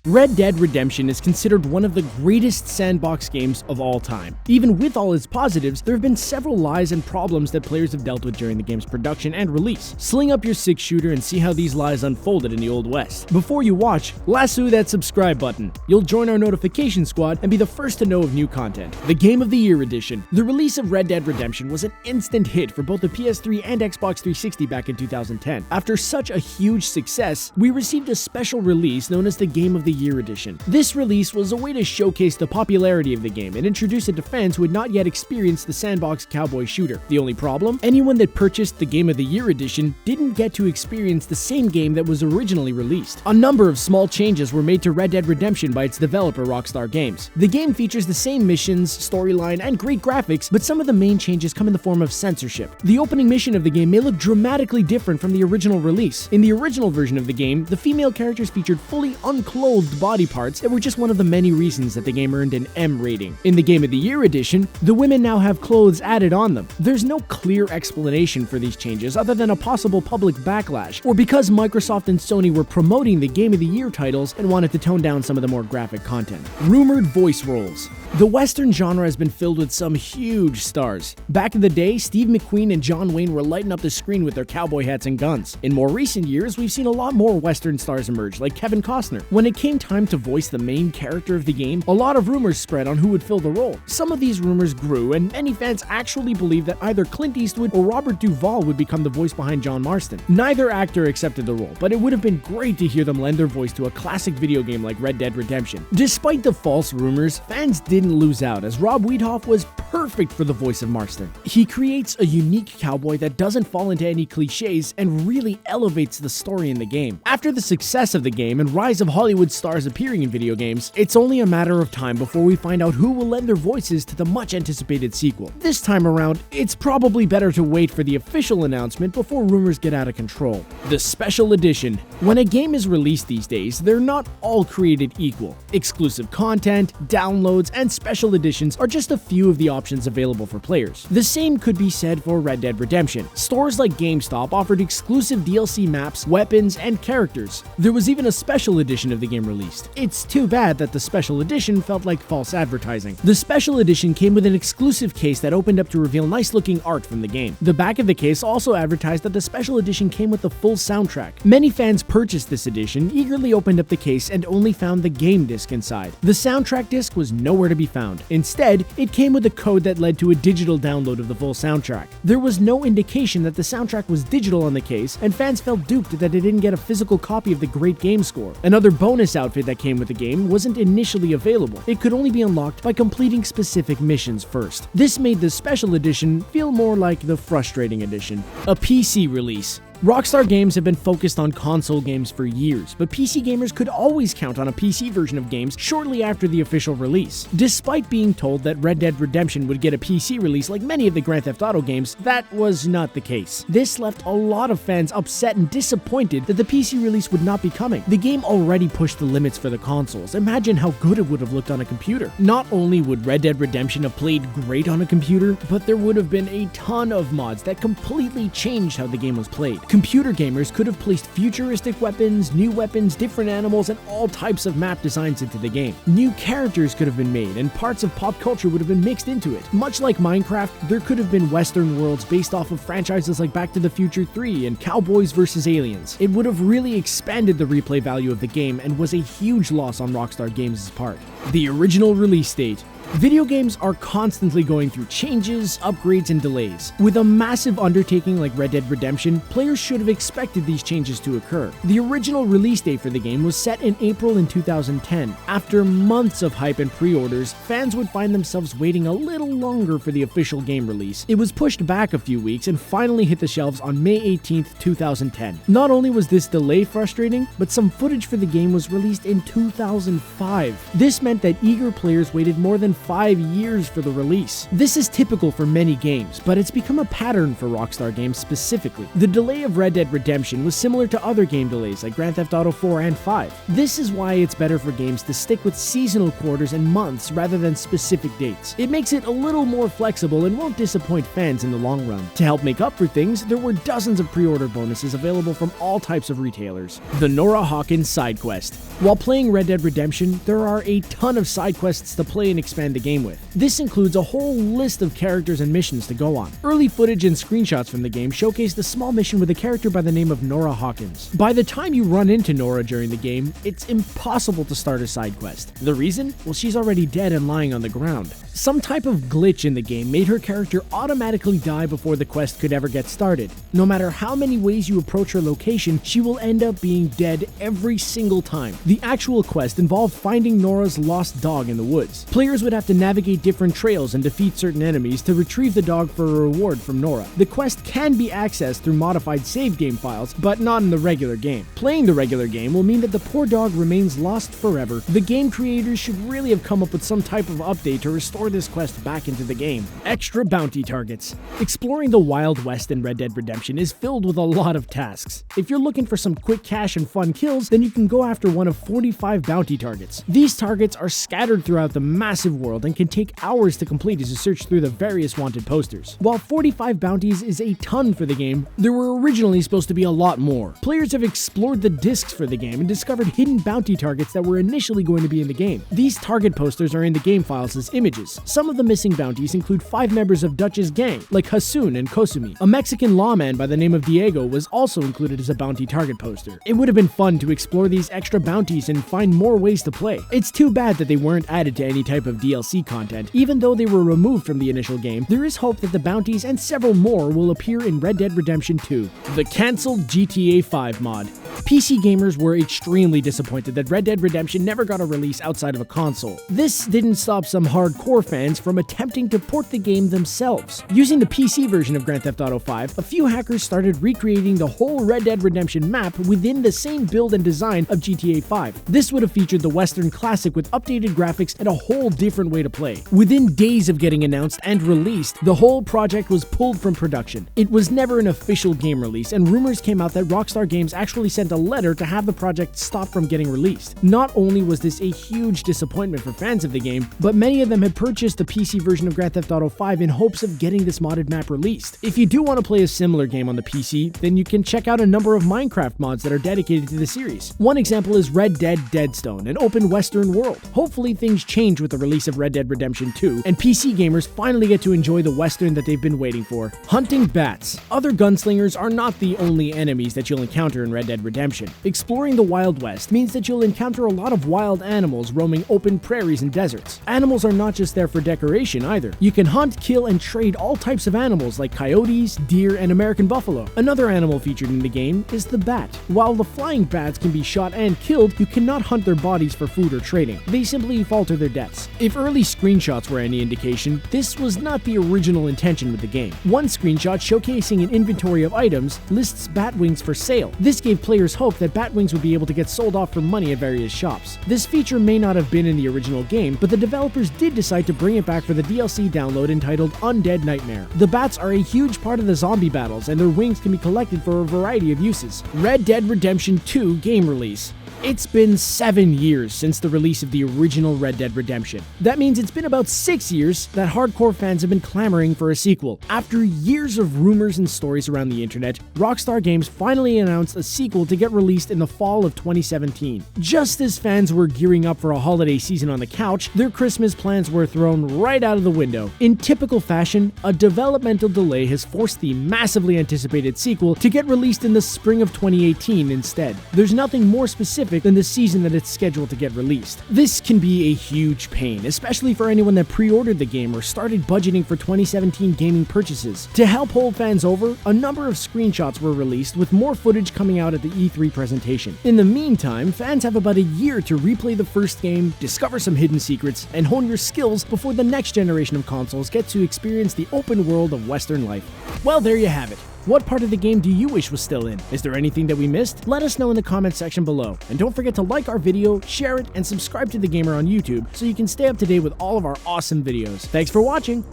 Red Dead Redemption is considered one of the greatest sandbox games of all time. Even with all its positives, there have been several lies and problems that players have dealt with during the game's production and release. Sling up your six-shooter and see how these lies unfolded in the Old West. Before you watch, lasso that subscribe button. You'll join our notification squad and be the first to know of new content. The Game of the Year Edition. The release of Red Dead Redemption was an instant hit for both the PS3 and Xbox 360 back in 2010. After such a huge success, we received a special release known as the Game of the Year Edition. This release was a way to showcase the popularity of the game and introduce it to fans who had not yet experienced the sandbox cowboy shooter. The only problem? Anyone that purchased the Game of the Year Edition didn't get to experience the same game that was originally released. A number of small changes were made to Red Dead Redemption by its developer Rockstar Games. The game features the same missions, storyline, and great graphics, but some of the main changes come in the form of censorship. The opening mission of the game may look dramatically different from the original release. In the original version of the game, the female characters featured fully unclothed body parts that were just one of the many reasons that the game earned an M rating. In the Game of the Year Edition, the women now have clothes added on them. There's no clear explanation for these changes other than a possible public backlash, or because Microsoft and Sony were promoting the Game of the Year titles and wanted to tone down some of the more graphic content. Rumored voice roles. The Western genre has been filled with some huge stars. Back in the day, Steve McQueen and John Wayne were lighting up the screen with their cowboy hats and guns. In more recent years, we've seen a lot more Western stars emerge, like Kevin Costner. When it came time to voice the main character of the game, a lot of rumors spread on who would fill the role. Some of these rumors grew, and many fans actually believed that either Clint Eastwood or Robert Duvall would become the voice behind John Marston. Neither actor accepted the role, but it would have been great to hear them lend their voice to a classic video game like Red Dead Redemption. Despite the false rumors, fans didn't lose out, as Rob Weedhoff was perfect for the voice of Marston. He creates a unique cowboy that doesn't fall into any cliches and really elevates the story in the game. After the success of the game and rise of Hollywood stars appearing in video games, it's only a matter of time before we find out who will lend their voices to the much anticipated sequel. This time around, it's probably better to wait for the official announcement before rumors get out of control. The Special Edition. When a game is released these days, they're not all created equal. Exclusive content, downloads, and special editions are just a few of the options available for players. The same could be said for Red Dead Redemption. Stores like GameStop offered exclusive DLC maps, weapons, and characters. There was even a special edition of the game released. It's too bad that the special edition felt like false advertising. The special edition came with an exclusive case that opened up to reveal nice-looking art from the game. The back of the case also advertised that the special edition came with the full soundtrack. Many fans purchased this edition, eagerly opened up the case, and only found the game disc inside. The soundtrack disc was nowhere to be found. Instead, it came with a code that led to a digital download of the full soundtrack. There was no indication that the soundtrack was digital on the case, and fans felt duped that they didn't get a physical copy of the great game score. Another bonus outfit that came with the game wasn't initially available. It could only be unlocked by completing specific missions first. This made the special edition feel more like the frustrating edition. A PC release. Rockstar Games have been focused on console games for years, but PC gamers could always count on a PC version of games shortly after the official release. Despite being told that Red Dead Redemption would get a PC release like many of the Grand Theft Auto games, that was not the case. This left a lot of fans upset and disappointed that the PC release would not be coming. The game already pushed the limits for the consoles. Imagine how good it would have looked on a computer. Not only would Red Dead Redemption have played great on a computer, but there would have been a ton of mods that completely changed how the game was played. Computer gamers could have placed futuristic weapons, new weapons, different animals, and all types of map designs into the game. New characters could have been made, and parts of pop culture would have been mixed into it. Much like Minecraft, there could have been Western worlds based off of franchises like Back to the Future 3 and Cowboys vs. Aliens. It would have really expanded the replay value of the game and was a huge loss on Rockstar Games' part. The original release date. Video games are constantly going through changes, upgrades, and delays. With a massive undertaking like Red Dead Redemption, players should have expected these changes to occur. The original release date for the game was set in April in 2010. After months of hype and pre-orders, fans would find themselves waiting a little longer for the official game release. It was pushed back a few weeks and finally hit the shelves on May 18th, 2010. Not only was this delay frustrating, but some footage for the game was released in 2005. This meant that eager players waited more than 5 years for the release. This is typical for many games, but it's become a pattern for Rockstar Games specifically. The delay of of Red Dead Redemption was similar to other game delays like Grand Theft Auto 4 and 5. This is why it's better for games to stick with seasonal quarters and months rather than specific dates. It makes it a little more flexible and won't disappoint fans in the long run. To help make up for things, there were dozens of pre-order bonuses available from all types of retailers. The Norah Hawkins Sidequest. While playing Red Dead Redemption, there are a ton of side quests to play and expand the game with. This includes a whole list of characters and missions to go on. Early footage and screenshots from the game showcased a small mission with a character by the name of Norah Hawkins. By the time you run into Norah during the game, it's impossible to start a side quest. The reason? Well, she's already dead and lying on the ground. Some type of glitch in the game made her character automatically die before the quest could ever get started. No matter how many ways you approach her location, she will end up being dead every single time. The actual quest involved finding Norah's lost dog in the woods. Players would have to navigate different trails and defeat certain enemies to retrieve the dog for a reward from Norah. The quest can be accessed through modified save game files, but not in the regular game. Playing the regular game will mean that the poor dog remains lost forever. The game creators should really have come up with some type of update to restore this quest back into the game. Extra bounty targets. Exploring the Wild West in Red Dead Redemption is filled with a lot of tasks. If you're looking for some quick cash and fun kills, then you can go after one of 45 bounty targets. These targets are scattered throughout the massive world and can take hours to complete as you search through the various wanted posters. While 45 bounties is a ton for the game, there were originally supposed to be a lot more. Players have explored the discs for the game and discovered hidden bounty targets that were initially going to be in the game. These target posters are in the game files as images. Some of the missing bounties include 5 members of Dutch's gang, like Hasun and Kosumi. A Mexican lawman by the name of Diego was also included as a bounty target poster. It would have been fun to explore these extra bounties and find more ways to play. It's too bad that they weren't added to any type of DLC content. Even though they were removed from the initial game, there is hope that the bounties and several more will appear in Red Dead Redemption 2. The cancelled GTA 5 mod. PC gamers were extremely disappointed that Red Dead Redemption never got a release outside of a console. This didn't stop some hardcore fans from attempting to port the game themselves. Using the PC version of Grand Theft Auto 5, a few hackers started recreating the whole Red Dead Redemption map within the same build and design of GTA 5. This would have featured the Western classic with updated graphics and a whole different way to play. Within days of getting announced and released, the whole project was pulled from production. It was never an official game release, and rumors came out that Rockstar Games actually sent a letter to have the project stop from getting released. Not only was this a huge disappointment for fans of the game, but many of them had purchased the PC version of Grand Theft Auto 5 in hopes of getting this modded map released. If you do want to play a similar game on the PC, then you can check out a number of Minecraft mods that are dedicated to the series. One example is Red Dead Deadstone, an open western world. Hopefully things change with the release of Red Dead Redemption 2, and PC gamers finally get to enjoy the western that they've been waiting for. Hunting bats. Other gunslingers are not the only enemies that you'll encounter in Red Dead Redemption. Exploring the Wild West means that you'll encounter a lot of wild animals roaming open prairies and deserts. Animals are not just there for decoration either. You can hunt, kill, and trade all types of animals like coyotes, deer, and American buffalo. Another animal featured in the game is the bat. While the flying bats can be shot and killed, you cannot hunt their bodies for food or trading. They simply fall to their deaths. If early screenshots were any indication, this was not the original intention with the game. One screenshot showcasing an inventory of items lists bat wings for sale. This gave players hope that bat wings would be able to get sold off for money at various shops. This feature may not have been in the original game, but the developers did decide to bring it back for the DLC download entitled Undead Nightmare. The bats are a huge part of the zombie battles, and their wings can be collected for a variety of uses. Red Dead Redemption 2 game release. It's been 7 years since the release of the original Red Dead Redemption. That means it's been about 6 years that hardcore fans have been clamoring for a sequel. After years of rumors and stories around the internet, Rockstar Games finally announced a sequel to get released in the fall of 2017. Just as fans were gearing up for a holiday season on the couch, their Christmas plans were thrown right out of the window. In typical fashion, a developmental delay has forced the massively anticipated sequel to get released in the spring of 2018 instead. There's nothing more specific than the season that it's scheduled to get released. This can be a huge pain, especially for anyone that pre-ordered the game or started budgeting for 2017 gaming purchases. To help hold fans over, a number of screenshots were released with more footage coming out at the E3 presentation. In the meantime, fans have about a year to replay the first game, discover some hidden secrets, and hone your skills before the next generation of consoles get to experience the open world of Western life. Well, there you have it. What part of the game do you wish was still in? Is there anything that we missed? Let us know in the comments section below. And don't forget to like our video, share it, and subscribe to The Gamer on YouTube so you can stay up to date with all of our awesome videos. Thanks for watching!